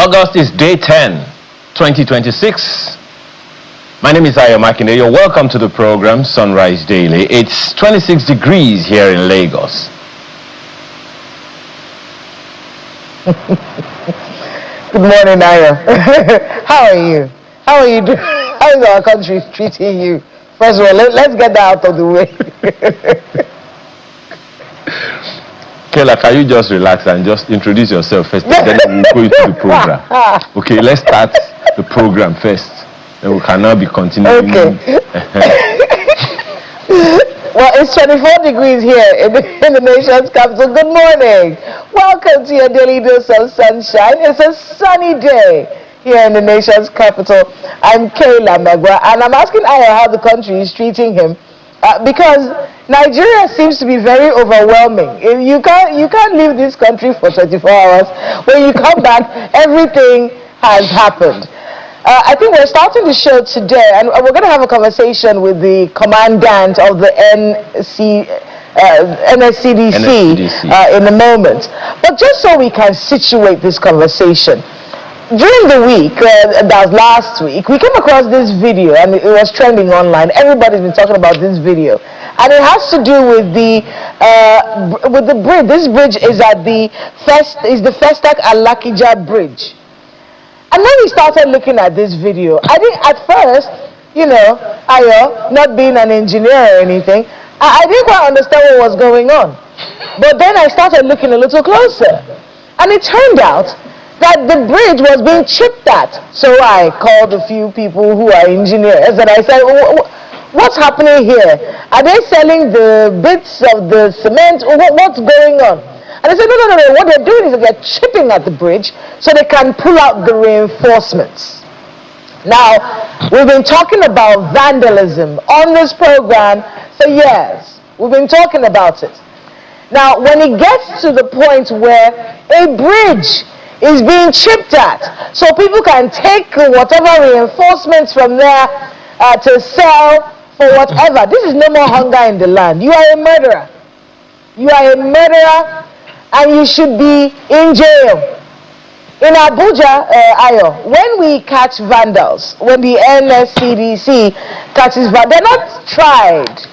August is day 10, 2026. My name is Ayo Makinde. You're welcome to the program, Sunrise Daily. It's 26 degrees here in Lagos. Good morning, Ayo. How are you? How are you doing? How is our country treating you? First of all, let's get that out of the way. Kela, can you just relax and just introduce yourself first, then we'll go into the program. Okay, let's start the program first. Then we can now be continuing. Okay. Well, it's 24 degrees here in the nation's capital. Good morning. Welcome to your daily dose of sunshine. It's a sunny day here in the nation's capital. I'm Kayla Megwa, and I'm asking Aya how the country is treating him. Because Nigeria seems to be very overwhelming. You can't leave this country for 24 hours. When you come back, everything has happened. I think we're starting the show today, and we're going to have a conversation with the commandant of the NSCDC in a moment. But just so we can situate this conversation, during the week, that was last week, we came across this video and it was trending online. Everybody's been talking about this video, and it has to do with the bridge. This bridge is at the Alakija bridge. And when we started looking at this video, I think at first, Ayo, not being an engineer or anything, I didn't quite understand what was going on. But then I started looking a little closer, and it turned out that the bridge was being chipped at. So I called a few people who are engineers and I said, what's happening here? Are they selling the bits of the cement? What's going on? And I said, no. What they're doing is they're chipping at the bridge so they can pull out the reinforcements. Now, we've been talking about vandalism on this program for years. We've been talking about it. Now, when it gets to the point where a bridge is being chipped at, so people can take whatever reinforcements from there to sell for whatever. This is no more hunger in the land. You are a murderer. You are a murderer, and you should be in jail. In Abuja, Ayo, when we catch vandals, when the NSCDC catches vandals, they're not tried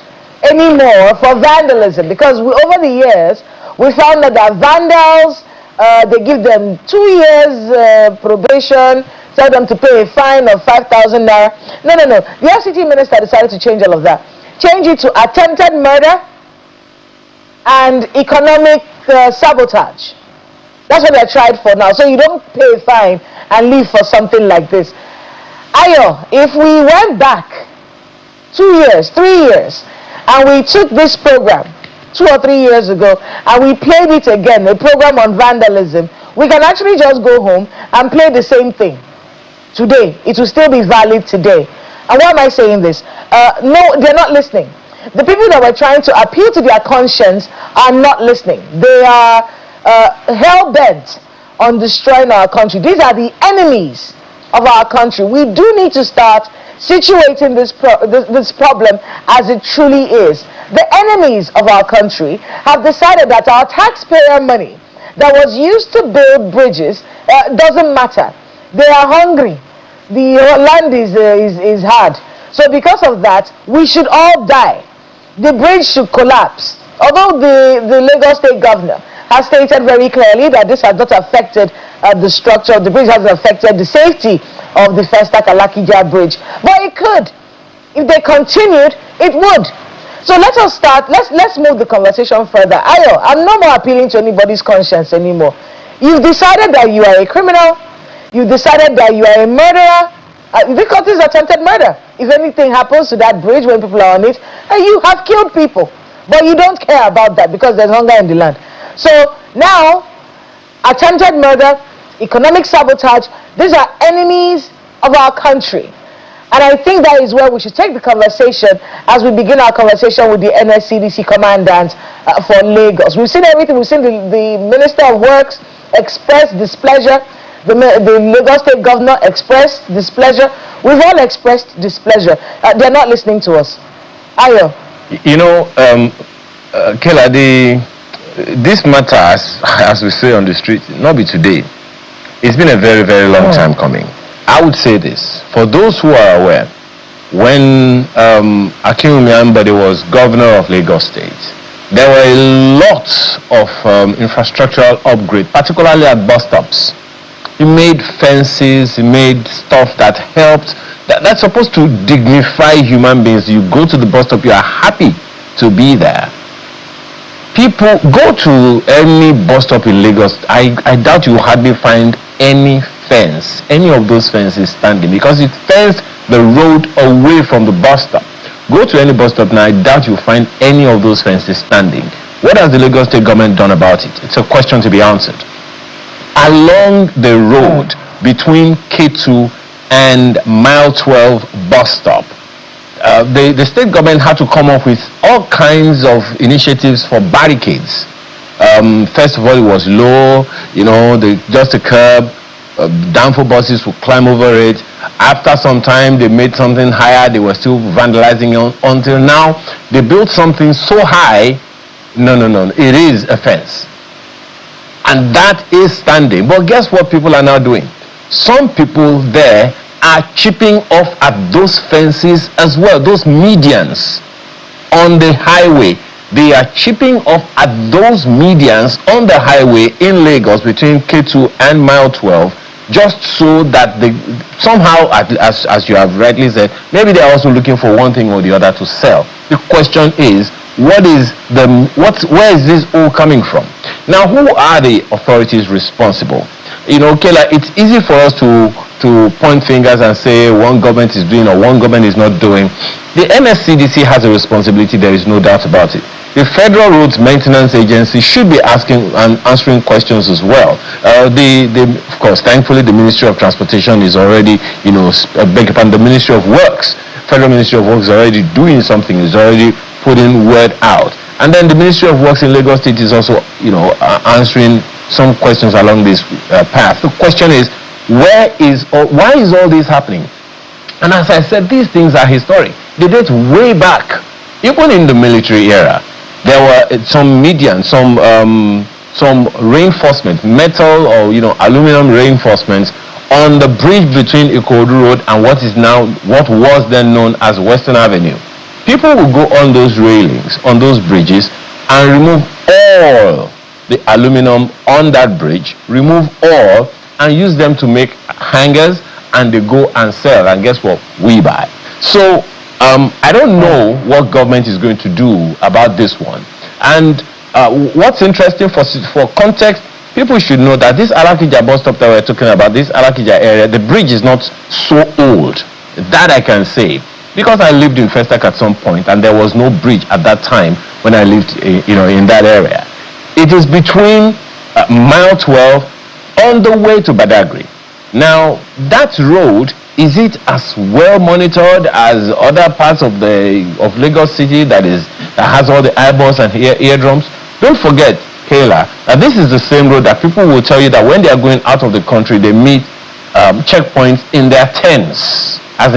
anymore for vandalism, because over the years we found that vandals, they give them 2 years probation, tell them to pay a fine of 5,000 naira. No. The FCT minister decided to change all of that. Change it to attempted murder and economic sabotage. That's what they're tried for now. So you don't pay a fine and leave for something like this. Ayo, if we went back 2 years, 3 years, and we took this program 2 or 3 years ago and we played it again, a program on vandalism, we can actually just go home and play the same thing today. It will still be valid today. And why am I saying this? No, they're not listening. The people that were trying to appeal to their conscience are not listening. They are hell-bent on destroying our country. These are the enemies of our country. We do need to start situating this problem as it truly is. The enemies of our country have decided that our taxpayer money that was used to build bridges doesn't matter. They are hungry. The land is hard. So because of that, we should all die. The bridge should collapse. Although the Lagos State Governor has stated very clearly that this has not affected the structure of the bridge, hasn't affected the safety of the Alakija bridge. But it could. If they continued, it would. So let us start, let's move the conversation further. Ayo, I'm no more appealing to anybody's conscience anymore. You've decided that you are a criminal. You've decided that you are a murderer. Because this is attempted murder. If anything happens to that bridge when people are on it, you have killed people. But you don't care about that because there's hunger in the land. So now, attempted murder, economic sabotage, these are enemies of our country. And I think that is where we should take the conversation as we begin our conversation with the NSCDC commandant for Lagos. We've seen everything. We've seen the Minister of Works express displeasure. The Lagos State Governor expressed displeasure. We've all expressed displeasure. They're not listening to us. Ayo. Kela, this matter, as we say on the street, not be today. It's been a very, very long time coming. I would say this, for those who are aware, when Akinwumi Ambode was governor of Lagos State, there were a lot of infrastructural upgrade, particularly at bus stops. He made fences, he made stuff that helped, that's supposed to dignify human beings. You go to the bus stop, you are happy to be there. People go to any bus stop in Lagos, I doubt you hardly find any fence, any of those fences standing, because it fenced the road away from the bus stop. Go to any bus stop now, I doubt you'll find any of those fences standing. What has the Lagos State government done about it? It's a question to be answered. Along the road between K2 and Mile 12 bus stop, the state government had to come up with all kinds of initiatives for barricades. First of all, it was low, just a curb. Downfall buses would climb over it. After some time, they made something higher. They were still vandalizing until now. They built something so high. No. It is a fence. And that is standing. But guess what people are now doing? Some people there are chipping off at those fences as well, those medians on the highway. They are chipping off at those medians on the highway in Lagos between K2 and Mile 12, just so that they somehow, as you have rightly said, maybe they're also looking for one thing or the other to sell. The question is, where is this all coming from? Now, who are the authorities responsible? Kela, it's easy for us to point fingers and say one government is doing or one government is not doing. The NSCDC has a responsibility, there is no doubt about it. The Federal Roads Maintenance Agency should be asking and answering questions as well. Of course, thankfully, the Ministry of Transportation is already, the Ministry of Works, Federal Ministry of Works is already doing something, is already putting word out. And then the Ministry of Works in Lagos State is also, answering some questions along this path. The question is, why is all this happening? And as I said, these things are historic. They date way back. Even in the military era, there were some median, some reinforcement, metal or aluminum reinforcements on the bridge between Ikodu Road and what was then known as Western Avenue. People will go on those railings, on those bridges, and remove all the aluminum on that bridge, remove all, and use them to make hangers, and they go and sell. And guess what? We buy. So I don't know what government is going to do about this one. And what's interesting for context, people should know that this Alakija bus stop that we're talking about, this Alakija area, the bridge is not so old. That I can say. Because I lived in Festac at some point, and there was no bridge at that time when I lived in that area. It is between Mile 12 on the way to Badagry. Now, that road, is it as well monitored as other parts of Lagos City that has all the eyeballs and eardrums? Don't forget, Kayla, that this is the same road that people will tell you that when they are going out of the country, they meet checkpoints in their tents, as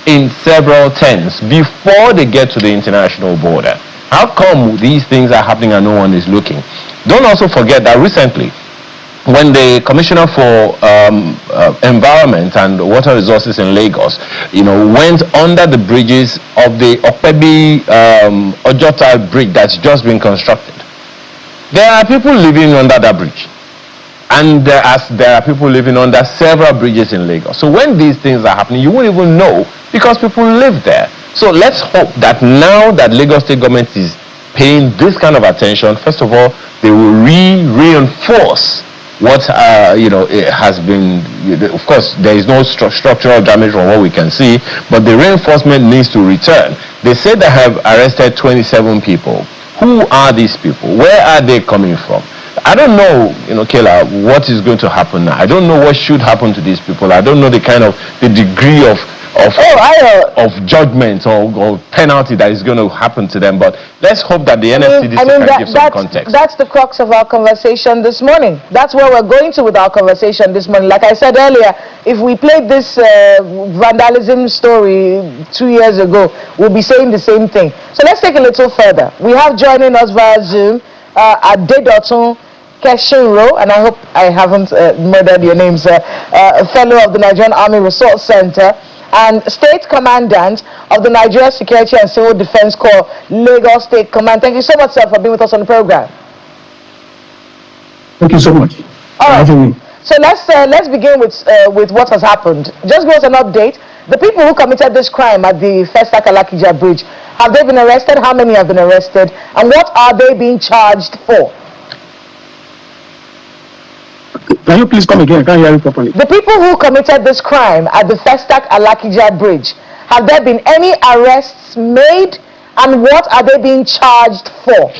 in several tents before they get to the international border. How come these things are happening and no one is looking? Don't also forget that recently, when the Commissioner for Environment and Water Resources in Lagos, went under the bridges of the Opebi Ojota bridge that's just been constructed, there are people living under that bridge. And there are people living under several bridges in Lagos. So when these things are happening, you won't even know because people live there. So let's hope that now that Lagos State government is paying this kind of attention, first of all, they will reinforce what it has been. Of course, there is no structural damage from what we can see, but the reinforcement needs to return. They say they have arrested 27 people. Who are these people? Where are they coming from? I don't know, Kayla, what is going to happen now. I don't know what should happen to these people. I don't know the degree of judgment or penalty that is going to happen to them. But let's hope that the NSCDC can give some context. That's the crux of our conversation this morning. That's where we're going to with our conversation this morning. Like I said earlier, if we played this vandalism story 2 years ago, we'll be saying the same thing. So let's take a little further. We have joining us via Zoom Adedotun Keshinro, and I hope I haven't murdered your name, sir, a fellow of the Nigerian Army Resource Center, and State Commandant of the Nigeria Security and Civil Defense Corps, Lagos State Command. Thank you so much, sir, for being with us on the program. Thank you so much. All right. So let's begin with what has happened. Just give us an update. The people who committed this crime at the Alakija bridge, have they been arrested? How many have been arrested? And what are they being charged for? Can you please come again? I can't hear you properly. The people who committed this crime at the Alakija bridge, have there been any arrests made? And what are they being charged for?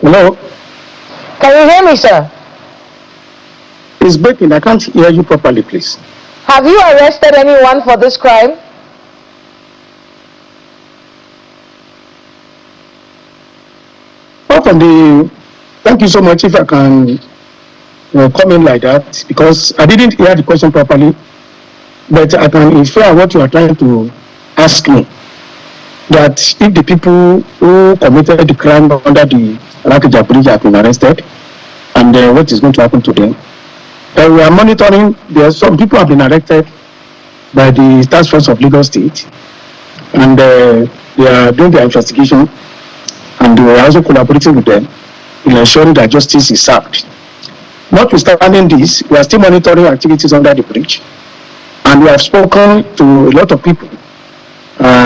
Hello? Can you hear me, sir? It's breaking. I can't hear you properly, please. Have you arrested anyone for this crime? Thank you so much. If I can come in like that, because I didn't hear the question properly, but I can infer what you are trying to ask me. That if the people who committed the crime under the Alakija bridge have been arrested, and what is going to happen to them. We are monitoring. There are some people have been arrested by the task force of Lagos State, and they are doing their investigation, and we are also collaborating with them in ensuring that justice is served. Notwithstanding this, we are still monitoring activities under the bridge, and we have spoken to a lot of people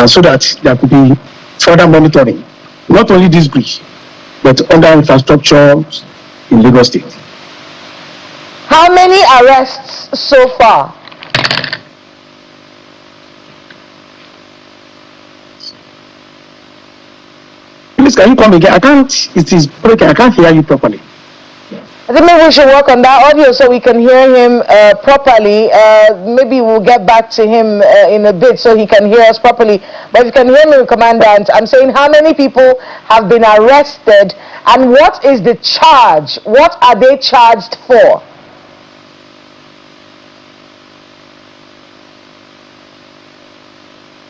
so that there could be further monitoring, not only this bridge, but other infrastructure in Lagos State. How many arrests so far? Please, can you come again? I can't, it is breaking. I can't hear you properly. I think maybe we should work on that audio so we can hear him properly. Maybe we'll get back to him in a bit so he can hear us properly. But if you can hear me, Commandant, I'm saying how many people have been arrested and what is the charge? What are they charged for?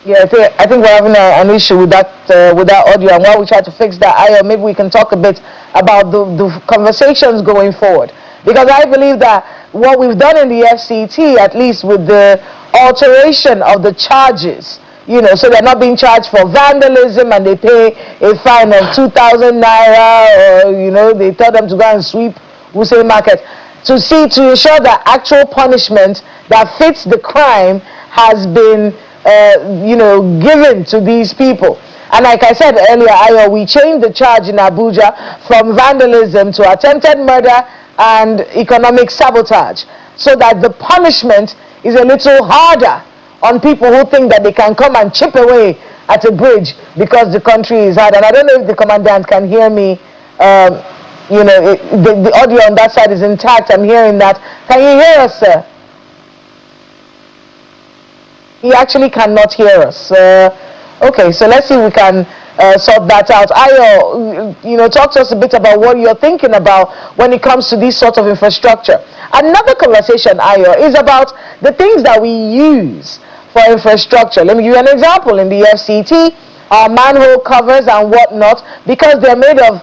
Yeah, I think we're having an issue with that audio, and while we try to fix that, maybe we can talk a bit about the conversations going forward. Because I believe that what we've done in the FCT, at least with the alteration of the charges, you know, so they're not being charged for vandalism and they pay a fine of 2,000 naira, or, you know, they tell them to go and sweep Wuse Market, to ensure that actual punishment that fits the crime has been given to these people. And like I said earlier, we changed the charge in Abuja from vandalism to attempted murder and economic sabotage, so that the punishment is a little harder on people who think that they can come and chip away at a bridge because the country is hard. And I don't know if the Commandant can hear me. The audio on that side is intact. I'm hearing that. Can you hear us, sir? He actually cannot hear us. Okay, so let's see if we can sort that out. Ayo, talk to us a bit about what you're thinking about when it comes to this sort of infrastructure. Another conversation, Ayo, is about the things that we use for infrastructure. Let me give you an example. In the FCT, our manhole covers and whatnot, because they're made of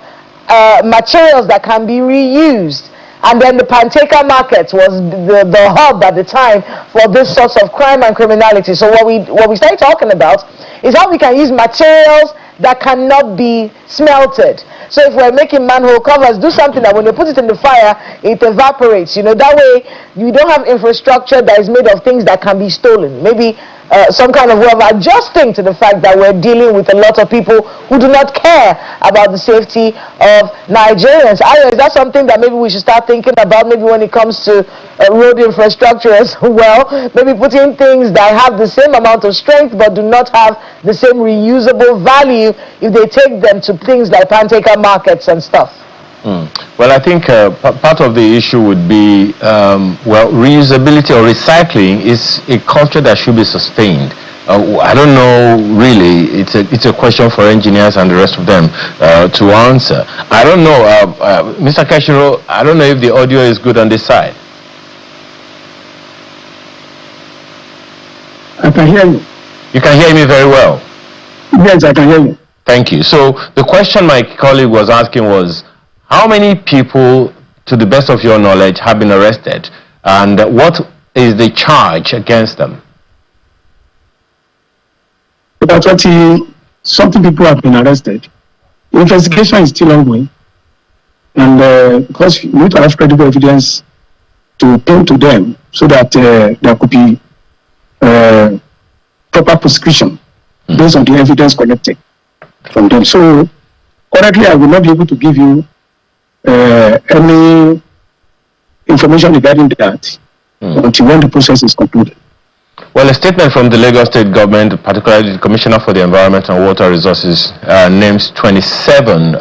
materials that can be reused. And then the Panteka market was the hub at the time for this sorts of crime and criminality. So what we started talking about is how we can use materials that cannot be smelted. So if we're making manhole covers, do something that when they put it in the fire, it evaporates. That way you don't have infrastructure that is made of things that can be stolen. Maybe some kind of way of adjusting to the fact that we're dealing with a lot of people who do not care about the safety of Nigerians. Is that something that maybe we should start thinking about, maybe when it comes to road infrastructure as well? Maybe putting things that have the same amount of strength but do not have the same reusable value if they take them to things like Panteka markets and stuff. Well, I think part of the issue would be, reusability or recycling is a culture that should be sustained. I don't know, really. It's a question for engineers and the rest of them to answer. I don't know, Mr. Kashiro, I don't know if the audio is good on this side. I can hear you. You can hear me very well? Yes, I can hear you. Thank you. So the question my colleague was asking was, how many people, to the best of your knowledge, have been arrested, and what is the charge against them? About 20-something people have been arrested. The investigation is still ongoing, and because we need to have credible evidence to pin to them so that there could be proper prosecution based on the evidence collected from them. So currently, I will not be able to give you any information regarding that until when the process is concluded. Well, a statement from the Lagos State government, particularly the Commissioner for the Environment and Water Resources, names 27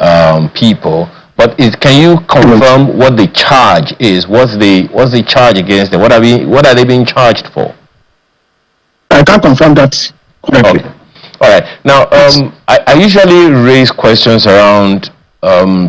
people. But can you confirm what the charge is? What's the charge against them? What are they being charged for? I can't confirm that correctly. Okay. All right. Now, I usually raise questions around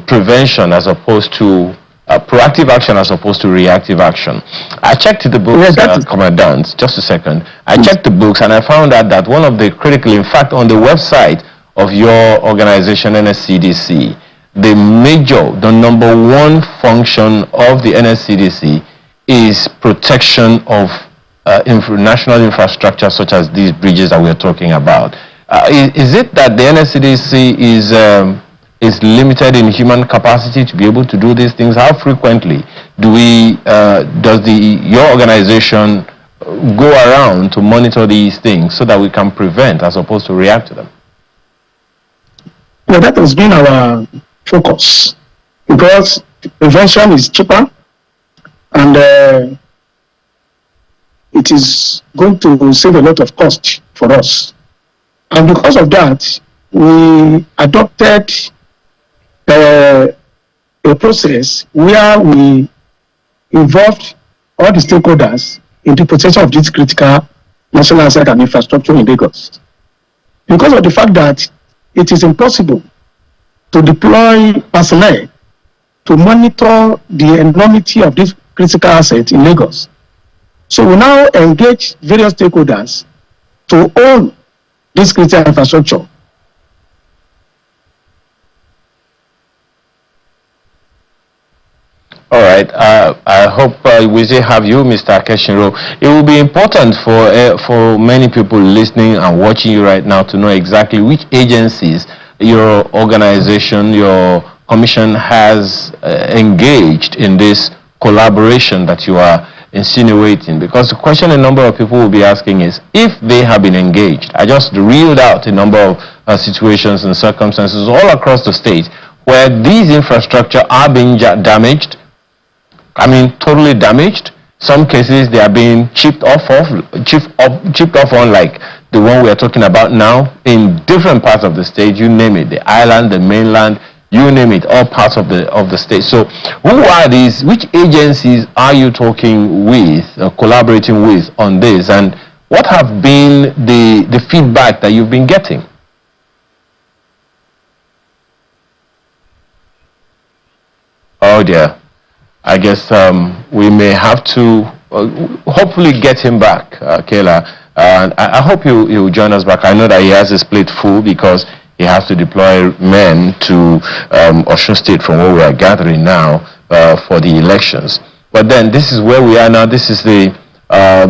prevention as opposed to proactive action as opposed to reactive action. I checked the books, Commandant, just a second. I checked the books and I found out that one of the critical, in fact, on the website of your organization, NSCDC, the number one function of the NSCDC is protection of national infrastructure such as these bridges that we're talking about. Is it that the NSCDC is limited in human capacity to be able to do these things? How frequently does your organization go around to monitor these things so that we can prevent as opposed to react to them? Well, that has been our focus because prevention is cheaper and it is going to save a lot of cost for us. And because of that, we adopted a process where we involved all the stakeholders in the protection of this critical national asset and infrastructure in Lagos. Because of the fact that it is impossible to deploy personnel to monitor the enormity of this critical asset in Lagos. So we now engage various stakeholders to own this critical infrastructure. All right. I hope we still have you, Mr. Akeshinro. It will be important for many people listening and watching you right now to know exactly which agencies your organization, your commission has engaged in this collaboration that you are insinuating. Because the question a number of people will be asking is if they have been engaged. I just reeled out a number of situations and circumstances all across the state where these infrastructure are being damaged. I mean, totally damaged. Some cases they are being chipped off on, like the one we are talking about now, in different parts of the state. You name it, the island, the mainland, you name it, all parts of the state. So, who are these? Which agencies are you talking with, collaborating with on this, and what have been the feedback that you've been getting? Oh dear. I guess we may have to hopefully get him back, Kayla. And I hope he'll join us back. I know that he has his plate full because he has to deploy men to Osun State from where we are gathering now for the elections. But then this is where we are now. This is the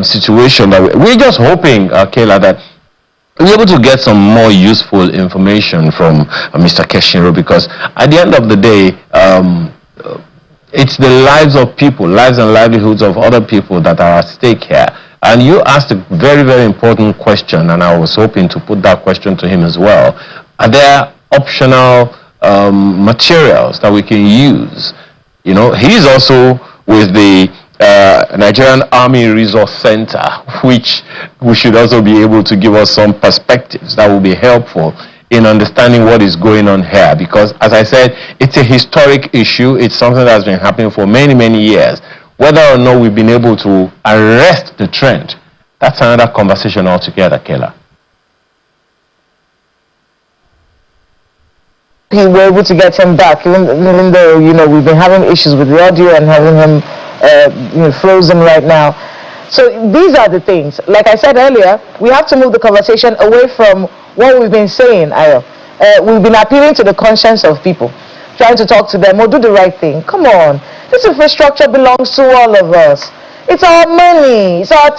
situation that we're just hoping, Kayla, that we're able to get some more useful information from Mr. Keshinro, because at the end of the day, it's the lives of people, lives and livelihoods of other people that are at stake here. And you asked a very, very important question, and I was hoping to put that question to him as well. Are there optional materials that we can use? You know, he's also with the Nigerian Army Resource Center, which we should also be able to give us some perspectives that will be helpful in understanding what is going on here, because as I said, it's a historic issue. It's something that's been happening for many, many years. Whether or not we've been able to arrest the trend, that's another conversation altogether, Kayla. We were able to get him back, even though, you know, we've been having issues with the audio and having him frozen right now. So these are the things. Like I said earlier, we have to move the conversation away from what we've been saying, Ayo. we've been appealing to the conscience of people, trying to talk to them, or do the right thing. Come on, this infrastructure belongs to all of us. It's our money, it's our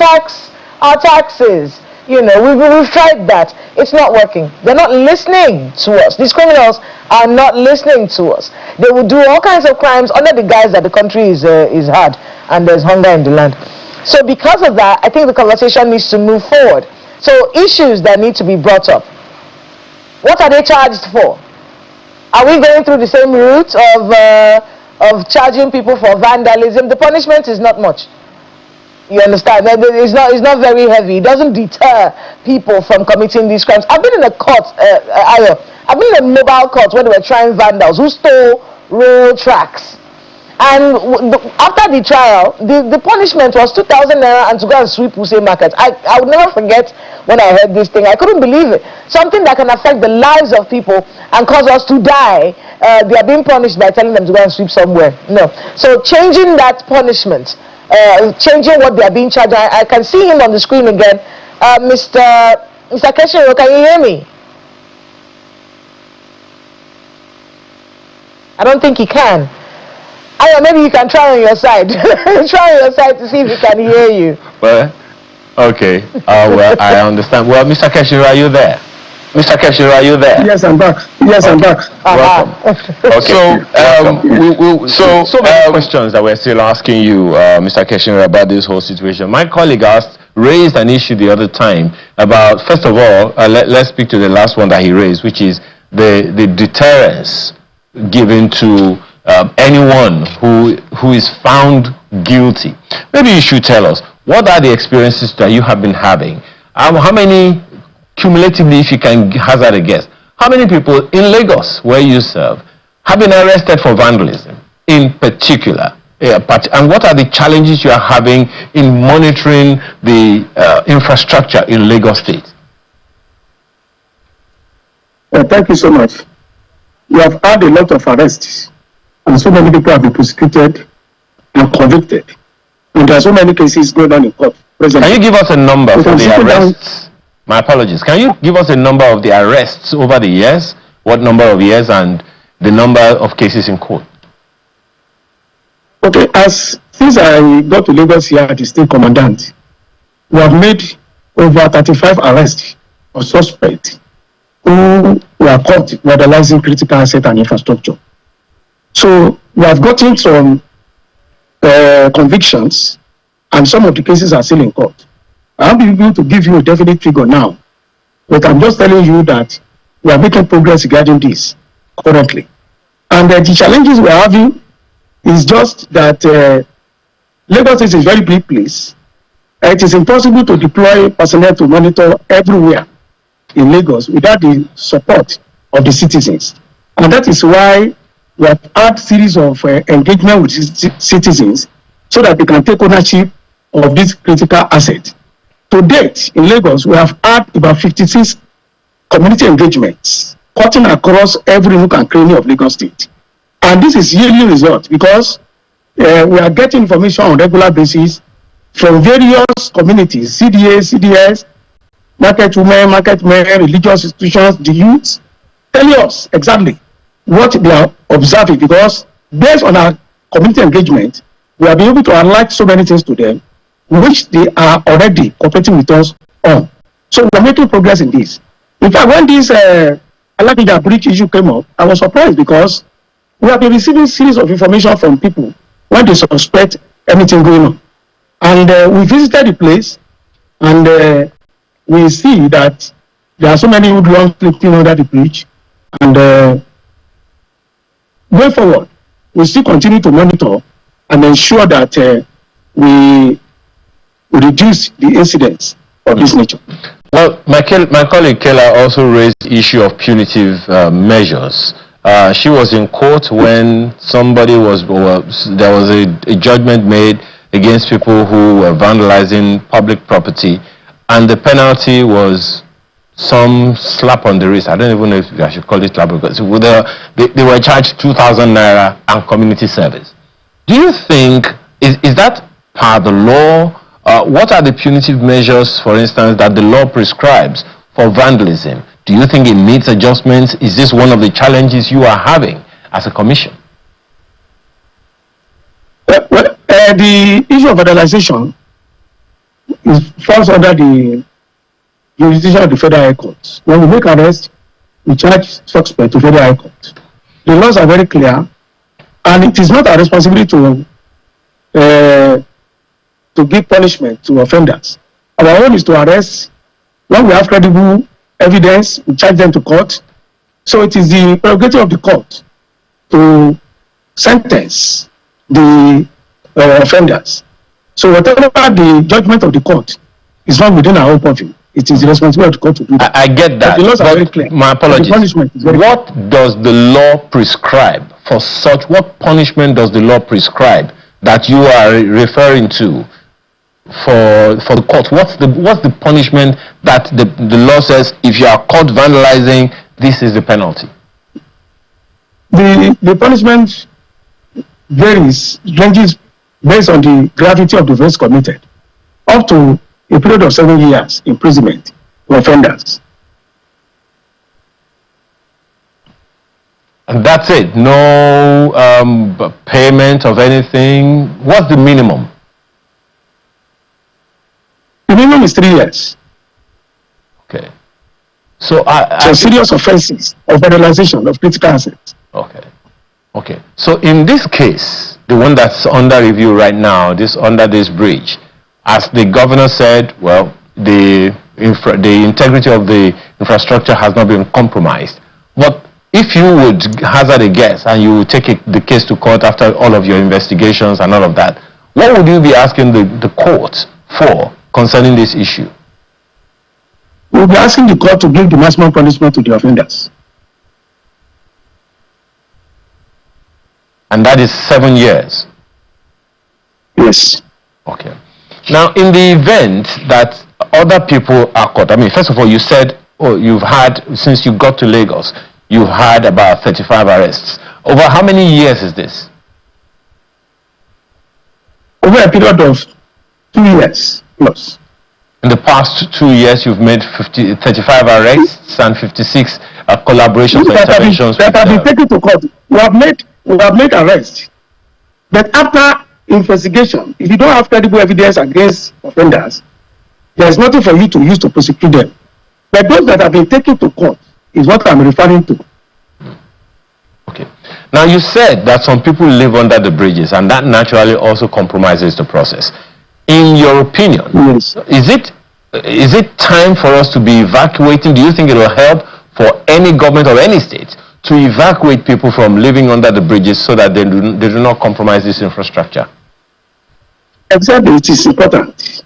taxes. You know, we've tried that. It's not working. They're not listening to us. These criminals are not listening to us. They will do all kinds of crimes under the guise that the country is hard and there's hunger in the land. So because of that, I think the conversation needs to move forward. So issues that need to be brought up. What are they charged for? Are we going through the same route of charging people for vandalism? The punishment is not much. You understand? It's not very heavy. It doesn't deter people from committing these crimes. I've been in a court, I've been in a mobile court where they were trying vandals who stole rail tracks. And after the trial, the punishment was 2,000 naira and to go and sweep Wuse Market. I would never forget when I heard this thing. I couldn't believe it. Something that can affect the lives of people and cause us to die. They are being punished by telling them to go and sweep somewhere. No. So changing that punishment, changing what they are being charged. I can see him on the screen again. Mr. Keshiro, can you hear me? I don't think he can. Maybe you can try on your side. Try on your side to see if he can hear you. Well, okay. Well, I understand. Well, Mr. Keshiro, are you there? Mr. Keshiro, are you there? Yes, I'm back. Yes, I'm back. Welcome. Okay. So many questions that we're still asking you, Mr. Keshiro, about this whole situation. My colleague raised an issue the other time about, first of all, let's speak to the last one that he raised, which is the deterrence given to anyone who is found guilty. Maybe you should tell us, what are the experiences that you have been having? How many, cumulatively, if you can hazard a guess, how many people in Lagos, where you serve, have been arrested for vandalism in particular? And what are the challenges you are having in monitoring the infrastructure in Lagos State? Thank you so much. We have had a lot of arrests, and so many people have been prosecuted and convicted. And there are so many cases going on in court presently. Can you give us a number for the arrests? My apologies. Can you give us a number of the arrests over the years? What number of years and the number of cases in court? Okay, since I got to Lagos here at the state commandant, we have made over 35 arrests of suspects who were caught vandalizing critical asset and infrastructure. So we have gotten some convictions, and some of the cases are still in court. I won't be able to give you a definite figure now, but I'm just telling you that we are making progress regarding this currently. And the challenges we are having is just that Lagos is a very big place. It is impossible to deploy personnel to monitor everywhere in Lagos without the support of the citizens. And that is why we have had series of engagement with citizens so that they can take ownership of this critical asset. To date, in Lagos, we have had about 56 community engagements cutting across every nook and cranny of Lagos State. And this is yielding results because we are getting information on a regular basis from various communities, CDA, CDS, market women, market men, religious institutions, the youth, telling us exactly what they are observing, because based on our community engagement, we have been able to unlock so many things to them, which they are already cooperating with us on. So we are making progress in this. In fact, when this Alakija bridge issue came up, I was surprised because we have been receiving a series of information from people when they suspect anything going on. And we visited the place, and we see that there are so many hoodlums sleeping under the bridge. And going forward, we still continue to monitor and ensure that we reduce the incidents of this nature. Well, my colleague Kela also raised the issue of punitive measures. She was in court when there was a judgment made against people who were vandalizing public property, and the penalty was some slap on the wrist. I don't even know if I should call it slap, because they were charged 2,000 naira and community service. Do you think, is that part of the law? What are the punitive measures, for instance, that the law prescribes for vandalism? Do you think it needs adjustments? Is this one of the challenges you are having as a commission? The issue of vandalization falls under the jurisdiction of the Federal High Court. When we make arrests, we charge suspect to Federal High Court. The laws are very clear, and it is not our responsibility to give punishment to offenders. Our own is to arrest. When we have credible evidence, we charge them to court. So it is the prerogative of the court to sentence the offenders. So whatever the judgment of the court is not within our own purview. It is the responsibility of the court to do that. I get that. But the laws are very clear. My apologies. What does the law prescribe for such? What punishment does the law prescribe that you are referring to for the court? What's the punishment that the law says if you are caught vandalizing, this is the penalty? The punishment ranges based on the gravity of the offense committed, up to a period of 7 years imprisonment for offenders. And that's it? No payment of anything? What's the minimum? The minimum is 3 years. Okay. So serious offenses of vandalization of critical assets. Okay. Okay. So in this case, the one that's under review right now, under this bridge, as the governor said, well, the integrity of the infrastructure has not been compromised. But if you would hazard a guess and you would take the case to court after all of your investigations and all of that, what would you be asking the court for concerning this issue? We'll be asking the court to give the maximum punishment to the offenders. And that is 7 years? Yes. Okay. Now, in the event that other people are caught, I mean, first of all, you said, you've had, since you got to Lagos, you've had about 35 arrests. Over how many years is this? Over a period of 2 years plus. In the past 2 years, you've made 35 arrests and 56 collaborations or interventions. That have been taken to court. We have made arrests. But after investigation, if you don't have credible evidence against offenders, there's nothing for you to use to prosecute them. But those that have been taken to court is what I'm referring to. Okay. Now, you said that some people live under the bridges, and that naturally also compromises the process. In your opinion, yes, is it time for us to be evacuating? Do you think it will help for any government or any state to evacuate people from living under the bridges so that they do not compromise this infrastructure? Exactly, it is important.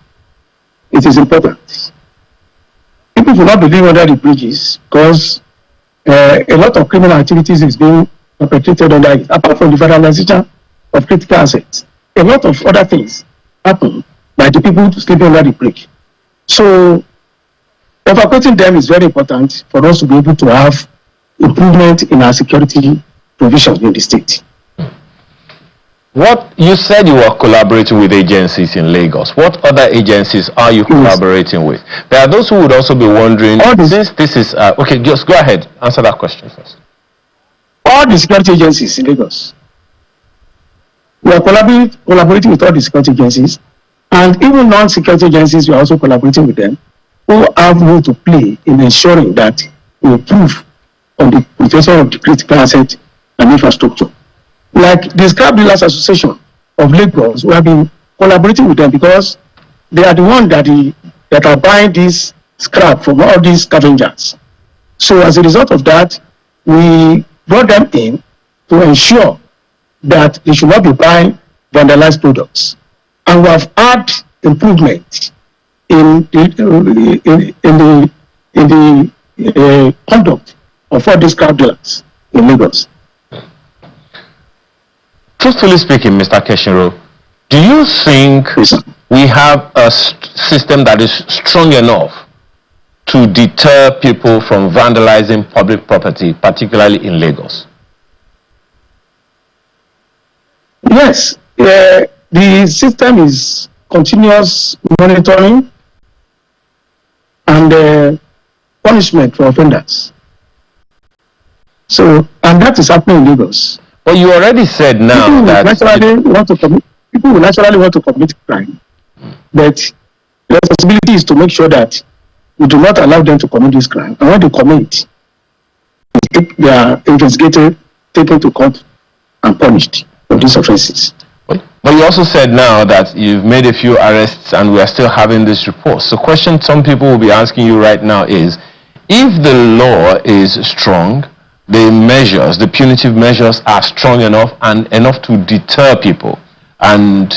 It is important. People will not be living under the bridges because a lot of criminal activities is being perpetrated under it. Apart from the vandalization of critical assets, a lot of other things happen by the people sleeping under the bridge. So evacuating them is very important for us to be able to have improvement in our security provisions in the state. What you said you were collaborating with agencies in Lagos. What other agencies are you collaborating with? There are those who would also be wondering, since this is okay, just go ahead, answer that question first. All the security agencies in Lagos. We are collaborating with all the security agencies, and even non-security agencies, we are also collaborating with them, who have role to play in ensuring that we improve on the protection of the critical asset and infrastructure. Like the Scrap Dealers Association of Lagos, we have been collaborating with them because they are the ones that are buying this scrap from all these scavengers. So as a result of that, we brought them in to ensure that they should not be buying vandalized products. And we have had improvement in the conduct of all these scrap dealers in Lagos. Truthfully speaking, Mr. Keshinro, do you think we have a system that is strong enough to deter people from vandalizing public property, particularly in Lagos? Yes, the system is continuous monitoring, and punishment for offenders. So, and that is happening in Lagos. But you already said now people that people will naturally want to commit crime, but the responsibility is to make sure that we do not allow them to commit this crime. And when they commit, they are investigated, taken to court, and punished for these offenses. But you also said now that you've made a few arrests and we are still having this report. So the question some people will be asking you right now is, if the law is strong, the measures, the punitive measures are strong enough and enough to deter people. And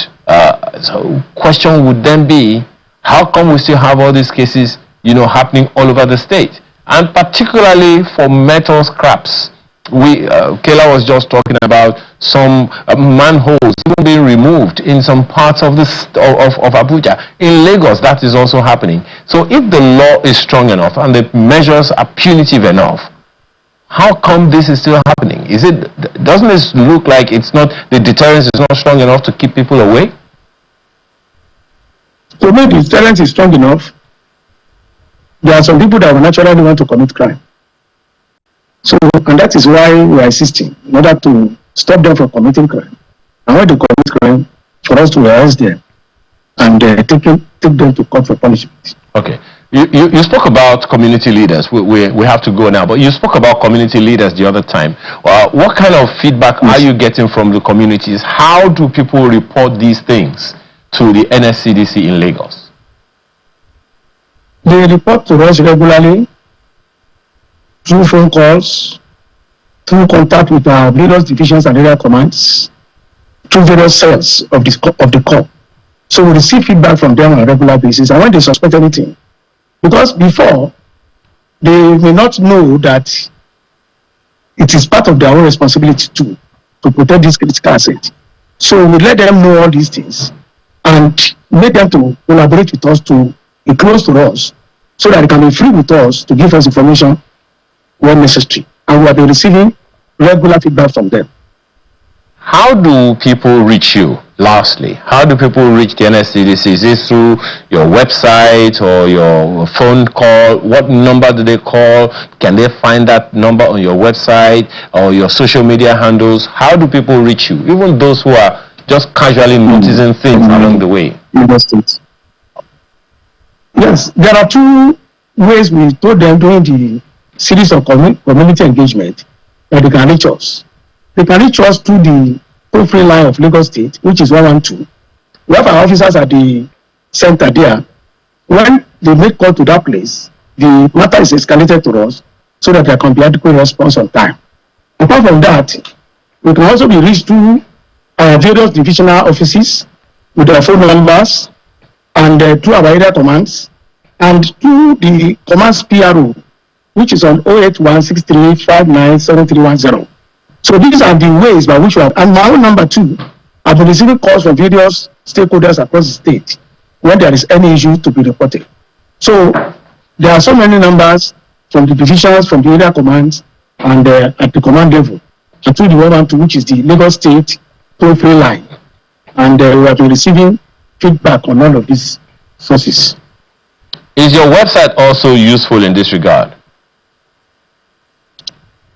so question would then be, how come we still have all these cases, happening all over the state? And particularly for metal scraps. Kayla was just talking about some manholes even being removed in some parts of Abuja. In Lagos, that is also happening. So if the law is strong enough and the measures are punitive enough, how come this is still happening? Doesn't this look like the deterrence is not strong enough to keep people away? So maybe the deterrence is strong enough. There are some people that will naturally want to commit crime. So, and that is why we are insisting in order to stop them from committing crime. And when they commit crime, for us to arrest them and take them to court for punishment. Okay. You spoke about community leaders. We have to go now, but you spoke about community leaders the other time. What kind of feedback are you getting from the communities? How do people report these things to the NSCDC in Lagos? They report to us regularly through phone calls, through contact with our various divisions and area commands, through various cells of the corps. So we receive feedback from them on a regular basis, and when they suspect anything, because before, they may not know that it is part of their own responsibility to protect this critical asset. So we let them know all these things and make them to collaborate with us, to be close to us, so that they can be free with us to give us information when necessary. And we have been receiving regular feedback from them. How do people reach you? Lastly, how do people reach the NSCDC? Is it through your website or your phone call? What number do they call? Can they find that number on your website or your social media handles? How do people reach you? Even those who are just casually noticing things along the way. Yes, there are two ways we told them during the series of community engagement that they can reach us. They can reach us through the toll-free line of Lagos State, which is 112. We have our officers at the center there. When they make call to that place, the matter is escalated to us so that there can be adequate response on time. Apart from that, we can also be reached through our various divisional offices with their phone numbers and through our area commands and through the commands PRO, which is on 08163597310. So these are the ways by which we have, and my own number too, I've been receiving calls from various stakeholders across the state when there is any issue to be reported. So there are so many numbers from the divisions, from the area commands, and at the command level, and through the 112, which is the Lagos State toll-free line. And we have been receiving feedback on all of these sources. Is your website also useful in this regard?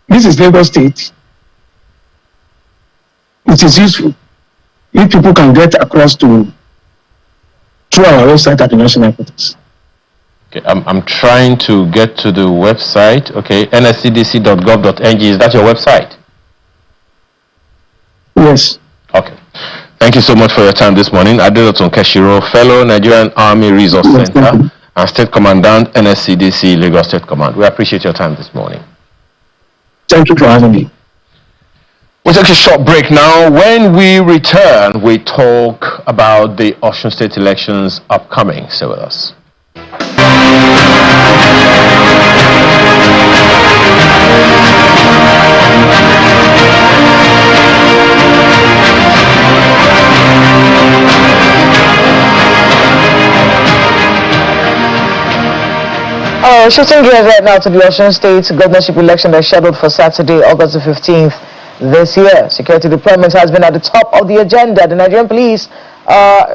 This is Lagos State. It is useful if people can get across through our website at the national headquarters. Okay, I'm trying to get to the website. Okay, nscdc.gov.ng. Is that your website? Yes. Okay. Thank you so much for your time this morning. Adelotun Keshiro, Fellow Nigerian Army Resource Center and State Commandant, NSCDC, Lagos State Command. We appreciate your time this morning. Thank you for having me. We'll take a short break now. When we return, we talk about the Osun State elections upcoming. Stay with us. Shifting gears right now to the Osun State governorship election that's scheduled for Saturday, August the 15th this year. Security deployment has been at the top of the agenda. The Nigerian police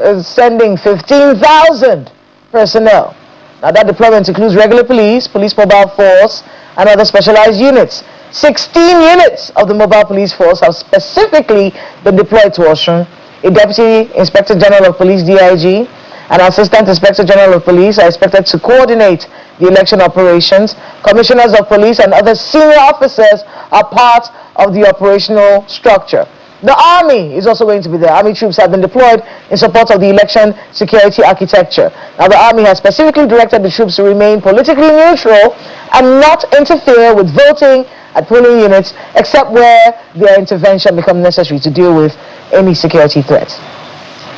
is sending 15,000 personnel Now that deployment includes regular police, police mobile force, and other specialized units. 16 units of the mobile police force have specifically been deployed to Osun. A Deputy Inspector General of Police, DIG, and Assistant Inspector General of Police are expected to coordinate the election operations. Commissioners of police and other senior officers are part of the operational structure. The army is also going to be there. Army troops have been deployed in support of the election security architecture. Now, the army has specifically directed the troops to remain politically neutral and not interfere with voting at polling units, except where their intervention becomes necessary to deal with any security threats.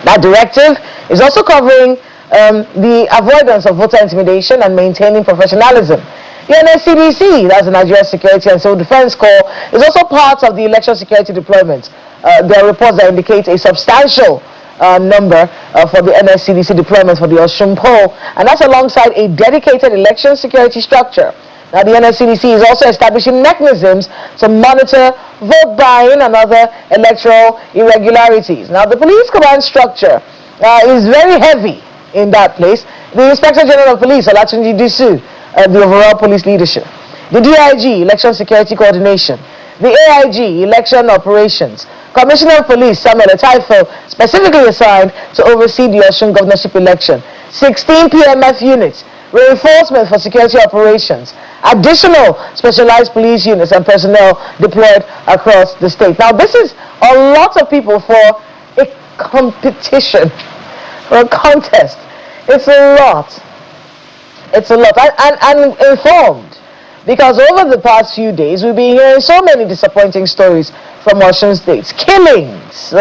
That directive is also covering the avoidance of voter intimidation and maintaining professionalism. The NSCDC, that's the Nigeria Security and Civil Defense Corps, is also part of the election security deployment. There are reports that indicate a substantial number for the NSCDC deployment for the Osun poll, and that's alongside a dedicated election security structure. Now, the NSCDC is also establishing mechanisms to monitor vote buying and other electoral irregularities. Now, the police command structure is very heavy in that place. The Inspector General of Police, Alakija, the overall police leadership. The DIG, Election Security Coordination. The AIG, Election Operations. Commissioner of Police, Samuel Etaifo, specifically assigned to oversee the Osun governorship election. 16 PMF units. Reinforcement for security operations, additional specialized police units and personnel deployed across the state. Now, this is a lot of people for a competition, for a contest. It's a lot. It's a lot. And informed, because over the past few days, we've been hearing so many disappointing stories from Osun states. Killings,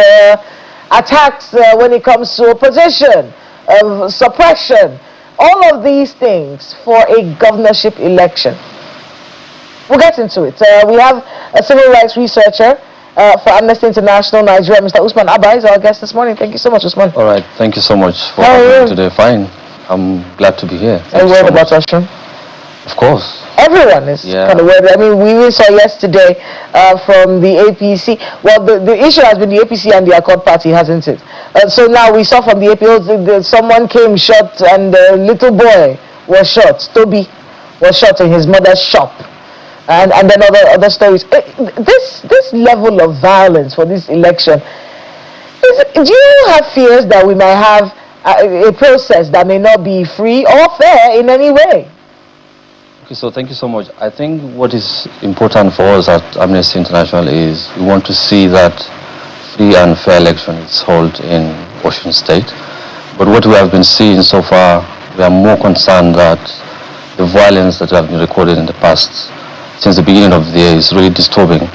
attacks when it comes to opposition, suppression, all of these things for a governorship election. We'll get into it. We have a civil rights researcher for Amnesty International Nigeria, Mr. Usman Abba, is our guest this morning. Thank you so much, Usman. All right. Thank you so much for having me today. Fine. I'm glad to be here. Are you worried about Osun? Of course. Everyone is kind of worried. I mean, we even saw yesterday from the APC. Well, the issue has been the APC and the Accord Party, hasn't it? So now we saw from the APO, someone came shot and the little boy was shot. Toby was shot in his mother's shop. And then other stories. This level of violence for this election, do you have fears that we might have a process that may not be free or fair in any way? Okay, so thank you so much. I think what is important for us at Amnesty International is we want to see that free and fair election is held in Osun State. But what we have been seeing so far, we are more concerned that the violence that have been recorded in the past, since the beginning of the year, is really disturbing.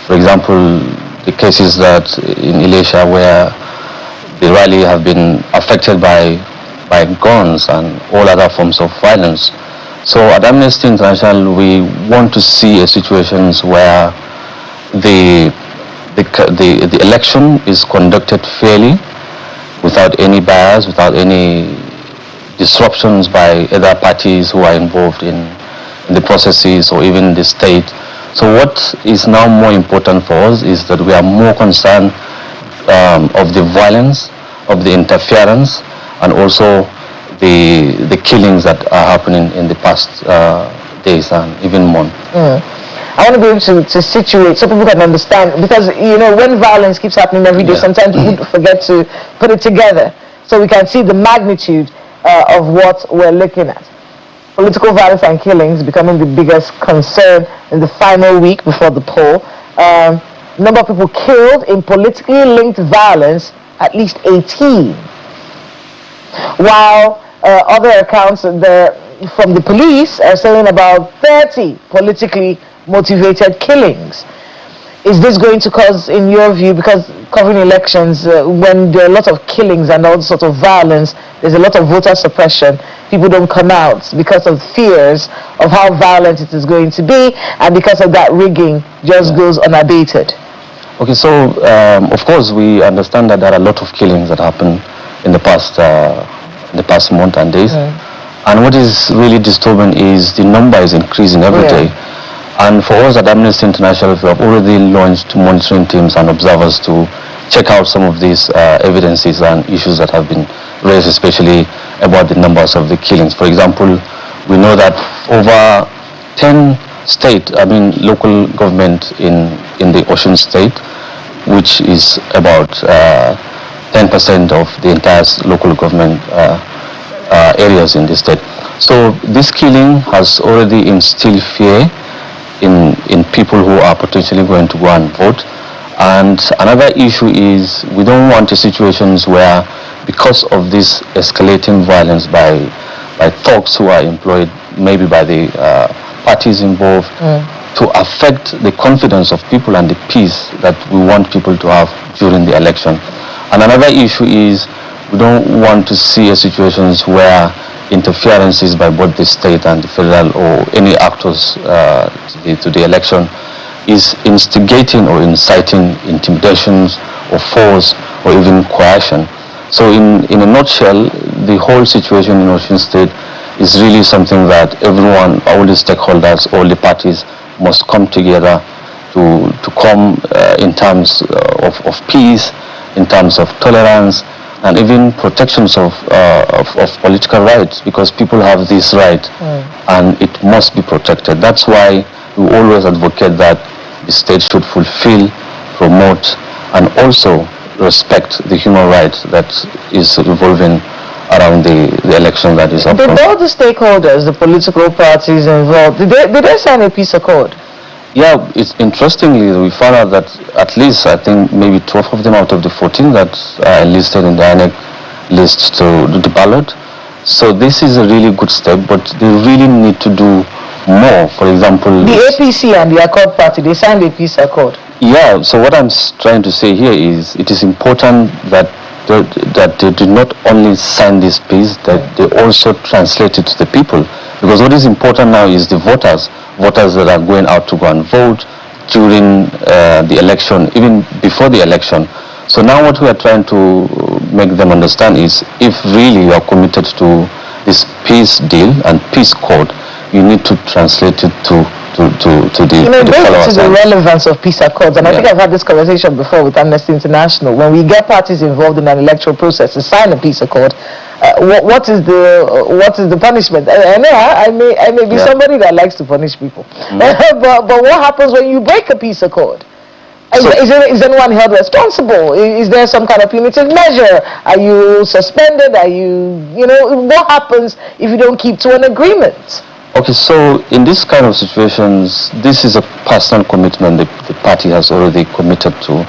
For example, the cases that in Elisha where the rally have been affected by guns and all other forms of violence. So at Amnesty International, we want to see situations where the election is conducted fairly, without any bias, without any disruptions by other parties who are involved in the processes or even the state. So what is now more important for us is that we are more concerned of the violence, of the interference, and also the killings that are happening in the past days and even months. I want to be able to situate so people can understand, because when violence keeps happening every day, sometimes people forget to put it together so we can see the magnitude of what we're looking at. Political violence and killings becoming the biggest concern in the final week before the poll. Number of people killed in politically linked violence, at least 18. While other accounts from the police are saying about 30 politically motivated killings. Is this going to cause, in your view, because covering elections, when there are a lot of killings and all sorts of violence, there's a lot of voter suppression, people don't come out because of fears of how violent it is going to be, and because of that, rigging just goes unabated? Okay, so of course we understand that there are a lot of killings that happen in the past month and days, and what is really disturbing is the number is increasing every day. And for us at Amnesty International, we have already launched monitoring teams and observers to check out some of these evidences and issues that have been raised, especially about the numbers of the killings. For example, we know that over 10 local government in the Osun state, which is about 10% of the entire local government areas in the state. So this killing has already instilled fear in people who are potentially going to go and vote. And another issue is we don't want situations where, because of this escalating violence by thugs who are employed maybe by the parties involved, to affect the confidence of people and the peace that we want people to have during the election. And another issue is we don't want to see situations where interferences by both the state and the federal or any actors to the election is instigating or inciting intimidations or force or even coercion. So in a nutshell, the whole situation in Osun State is really something that everyone, all the stakeholders, all the parties must come together to come in terms of peace, in terms of tolerance, and even protections of political rights, because people have this right and it must be protected. That's why we always advocate that the state should fulfill, promote, and also respect the human rights that is revolving around the election that is upcoming. Did all the stakeholders, the political parties involved, did they sign a peace accord? Yeah, it's interestingly, we found out that at least, I think, maybe 12 of them out of the 14 that are enlisted in the INEC list to do the ballot. So this is a really good step, but they really need to do more. For example, the APC and the Accord Party, they signed a peace accord. Yeah, so what I'm trying to say here is it is important that they do not only sign this peace, that they also translate it to the people. Because what is important now is the voters that are going out to go and vote during the election, even before the election. So now what we are trying to make them understand is, if really you are committed to this peace deal and peace code, you need to translate it to the followers. To the relevance of peace accords, and I think I've had this conversation before with Amnesty International. When we get parties involved in an electoral process to sign a peace accord, what is the punishment? I know I may be somebody that likes to punish people, but what happens when you break a peace accord? Is anyone held responsible? Is there some kind of punitive measure? Are you suspended? Are what happens if you don't keep to an agreement? Okay, so in this kind of situations, this is a personal commitment the party has already committed to.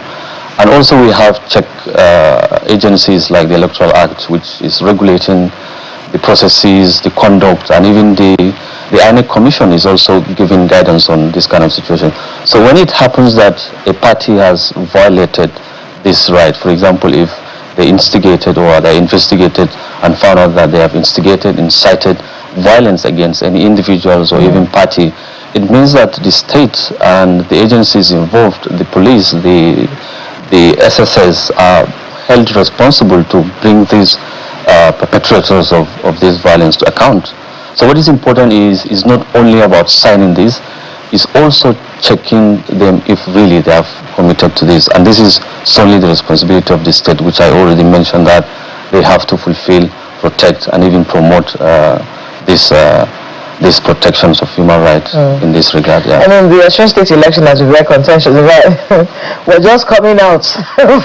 And also we have check agencies like the Electoral Act, which is regulating the processes, the conduct, and even the INEC Commission is also giving guidance on this kind of situation. So when it happens that a party has violated this right, for example, if they instigated or they investigated and found out that they have instigated, incited violence against any individuals or even party, it means that the state and the agencies involved, the police, the SSS, are held responsible to bring these perpetrators of this violence to account. So what is important is not only about signing this, is also checking them if really they have committed to this. And this is solely the responsibility of the state, which I already mentioned, that they have to fulfill, protect, and even promote these protections of human rights in this regard. Yeah. I mean, the Osun State election has been very contentious. We're just coming out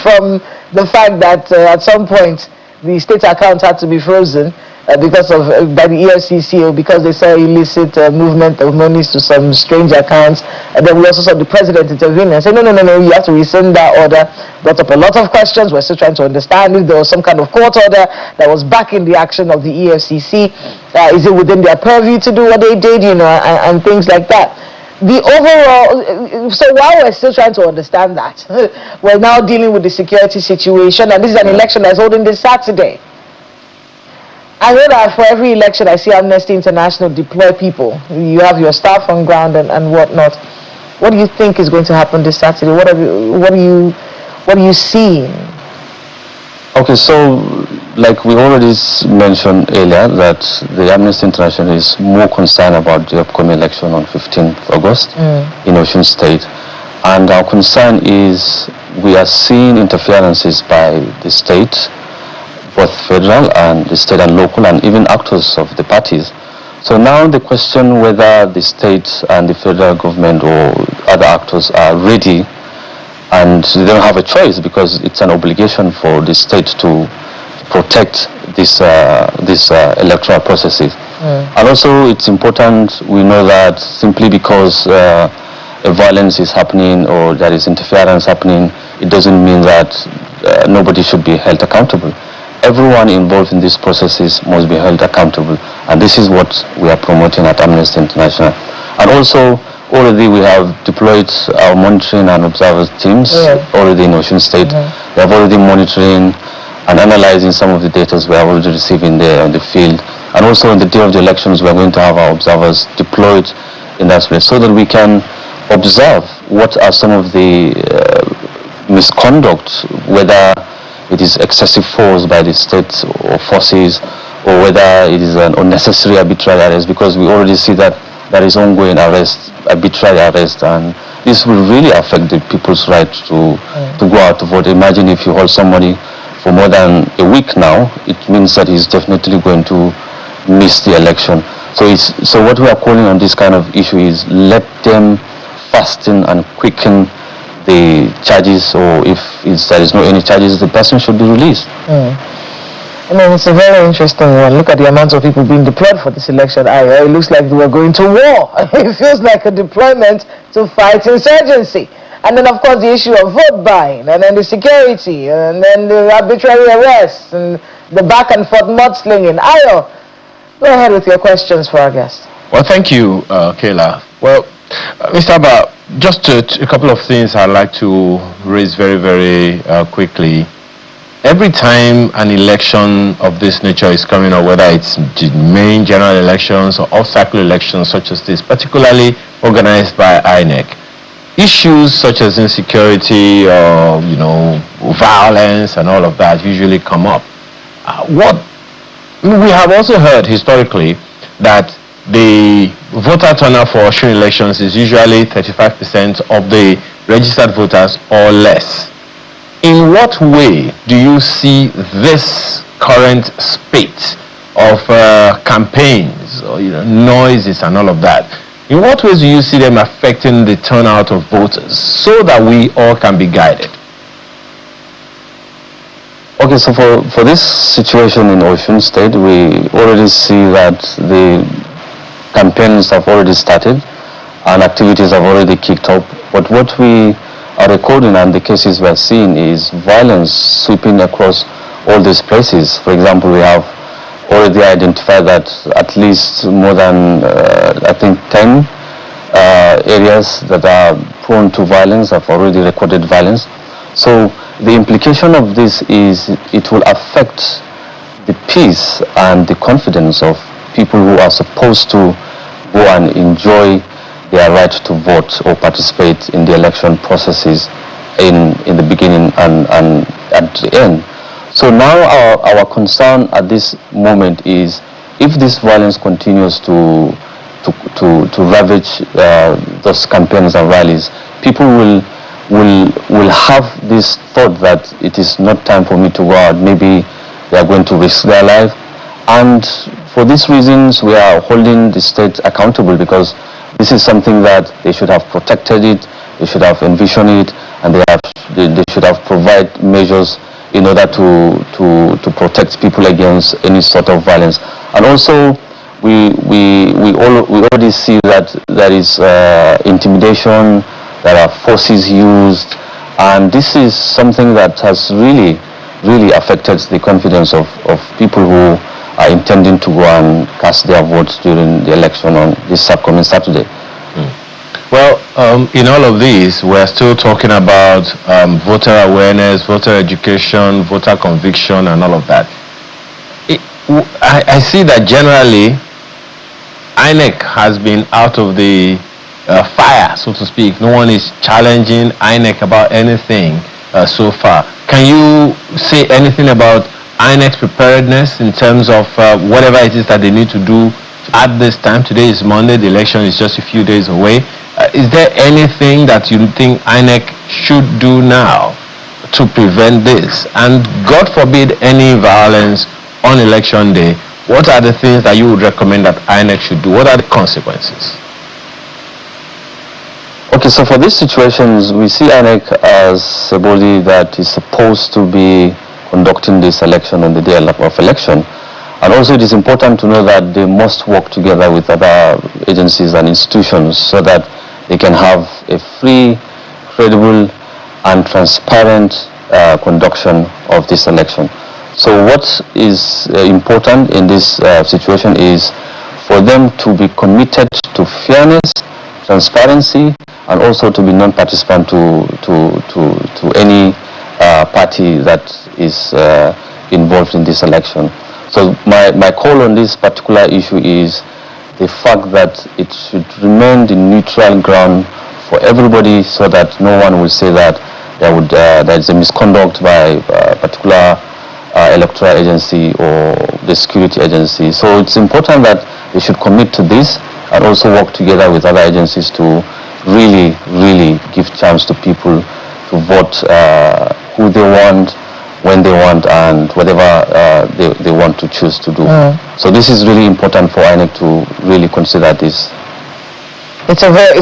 from the fact that at some point the state account had to be frozen because of by the EFCC, or because they saw illicit movement of monies to some strange accounts. And then we also saw the president intervene and say, no, you have to rescind that order. Brought up a lot of questions. We're still trying to understand if there was some kind of court order that was backing the action of the EFCC. Is it within their purview to do what they did, and things like that. The overall, so while we're still trying to understand that, we're now dealing with the security situation, and this is an election that's holding this Saturday. I know that for every election I see Amnesty International deploy people. You have your staff on ground and whatnot. What do you think is going to happen this Saturday? What are you seeing? Okay, so like we already mentioned earlier, that the Amnesty International is more concerned about the upcoming election on 15th August in Osun State. And our concern is we are seeing interferences by the state, but both federal and the state and local and even actors of the parties. So now the question whether the state and the federal government or other actors are ready, and they don't have a choice because it's an obligation for the state to protect this electoral processes. And also it's important we know that simply because a violence is happening or there is interference happening, it doesn't mean that nobody should be held accountable. Everyone involved in these processes must be held accountable, and this is what we are promoting at Amnesty International. And also, already we have deployed our monitoring and observer teams already in Osun State. They have already monitoring and analyzing some of the data we are already receiving there on the field. And also on the day of the elections, we are going to have our observers deployed in that place so that we can observe what are some of the misconduct, whether it is excessive force by the state or forces, or whether it is an unnecessary arbitrary arrest, because we already see that there is ongoing arrest, arbitrary arrest, and this will really affect the people's right to go out to vote. Imagine if you hold somebody for more than a week now, it means that he's definitely going to miss the election. So what we are calling on this kind of issue is let them fasten and quicken the charges, or if there is no any charges, the person should be released. I mean, it's a very interesting one. Look at the amount of people being deployed for this election. It looks like we're going to war. It feels like a deployment to fight insurgency. And then, of course, the issue of vote buying, and then the security, and then the arbitrary arrests, and the back and forth mudslinging. Ayo, go ahead with your questions for our guest. Well, thank you, Kayla. Well, Mr. Abba, just a couple of things I'd like to raise very, very quickly. Every time an election of this nature is coming up, whether it's main general elections or off-cycle elections such as this, particularly organized by INEC, issues such as insecurity or, violence and all of that usually come up. We have also heard historically that the voter turnout for Osun elections is usually 35% of the registered voters or less. In what way do you see this current spate of campaigns or noises and all of that? In what ways do you see them affecting the turnout of voters so that we all can be guided? Okay, so for this situation in Osun State, we already see that the campaigns have already started and activities have already kicked off. But what we are recording and the cases we are seeing is violence sweeping across all these places. For example, we have already identified that at least more than, 10 areas that are prone to violence have already recorded violence. So the implication of this is it will affect the peace and the confidence of people who are supposed to go and enjoy their right to vote or participate in the election processes in the beginning and at the end. So now our concern at this moment is if this violence continues to ravage those campaigns and rallies, people will have this thought that it is not time for me to go out. Maybe they are going to risk their life. And for these reasons, we are holding the state accountable, because this is something that they should have protected it, they should have envisioned it, and they should have provided measures in order to protect people against any sort of violence. And also, we already see that there is intimidation, there are forces used, and this is something that has really affected the confidence of people who are intending to go and cast their votes during the election on this upcoming Saturday. Well, in all of these, we're still talking about voter awareness, voter education, voter conviction, and all of that. I see that generally INEC has been out of the fire, so to speak. No one is challenging INEC about anything so far. Can you say anything about INEC's preparedness in terms of whatever it is that they need to do at this time? Today is Monday, the election is just a few days away. Is there anything that you think INEC should do now to prevent this? And God forbid any violence on election day, what are the things that you would recommend that INEC should do? What are the consequences? Okay, so for these situations, we see INEC as a body that is supposed to be conducting this election on the day of election. And also it is important to know that they must work together with other agencies and institutions so that they can have a free, credible, and transparent conduction of this election. So what is important in this situation is for them to be committed to fairness, transparency, and also to be non-participant to any party that is involved in this election. So my call on this particular issue is the fact that it should remain the neutral ground for everybody so that no one will say that there is a misconduct by a particular electoral agency or the security agency. So it's important that they should commit to this and also work together with other agencies to really give chance to people to vote who they want, when they want, and whatever they want to choose to do. So this is really important for INEC to really consider this. It's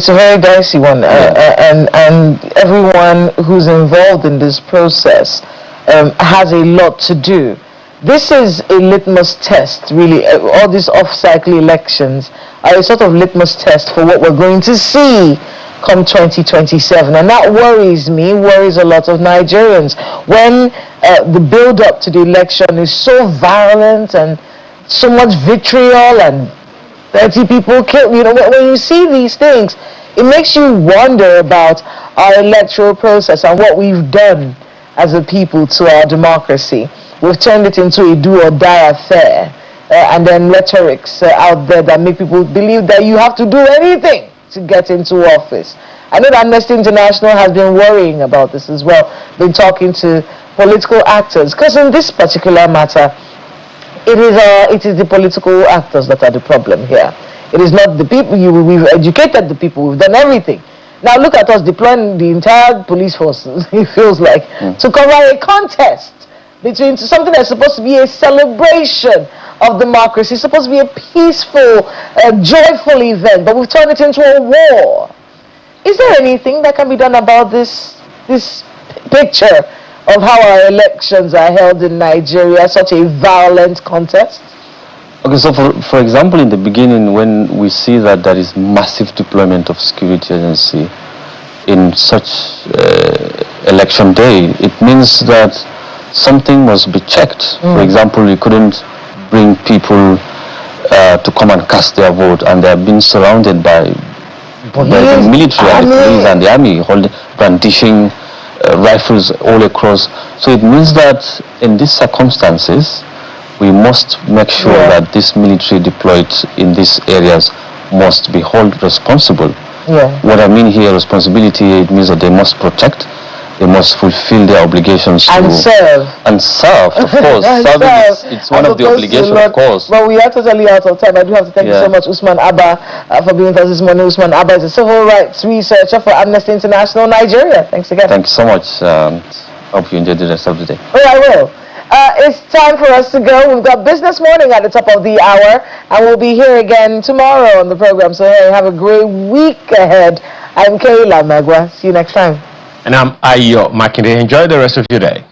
a very dicey one, and everyone who's involved in this process has a lot to do. This is a litmus test, really. All these off-cycle elections are a sort of litmus test for what we're going to see come 2027, and that worries me, worries a lot of Nigerians. When the build-up to the election is so violent and so much vitriol and 30 people killed, when you see these things, it makes you wonder about our electoral process and what we've done as a people to our democracy. We've turned it into a do-or-die affair, and then rhetorics out there that make people believe that you have to do anything to get into office. I know that Amnesty International has been worrying about this as well, been talking to political actors, because in this particular matter, it is the political actors that are the problem here. It is not the people. We've educated the people, we've done everything. Now look at us deploying the entire police force, it feels like, to cover a contest between something that's supposed to be a celebration of democracy. It's supposed to be a peaceful, joyful event, but we've turned it into a war. Is there anything that can be done about this picture of how our elections are held in Nigeria, such a violent contest? Okay, so for example, in the beginning, when we see that there is massive deployment of security agency in such election day, it means that something must be checked. For example, we couldn't bring people to come and cast their vote, and they are being surrounded by the military and the police and the army brandishing rifles all across. So it means that in these circumstances, we must make sure that this military deployed in these areas must be held responsible. What I mean here, responsibility, it means that they must protect, they must fulfill their obligations and serve. And serve, of course. Serving it's one of the obligations, of course. But we are totally out of time. I do have to thank you so much, Usman Abba, for being with us this morning. Usman Abba is a civil rights researcher for Amnesty International Nigeria. Thanks again. Thank you so much. Hope you enjoy the rest of the day. Oh, I will. It's time for us to go. We've got Business Morning at the top of the hour, and we'll be here again tomorrow on the program. So hey, have a great week ahead. I'm Kayla Magwa. See you next time. And I'm Ayo Makinde. Enjoy the rest of your day.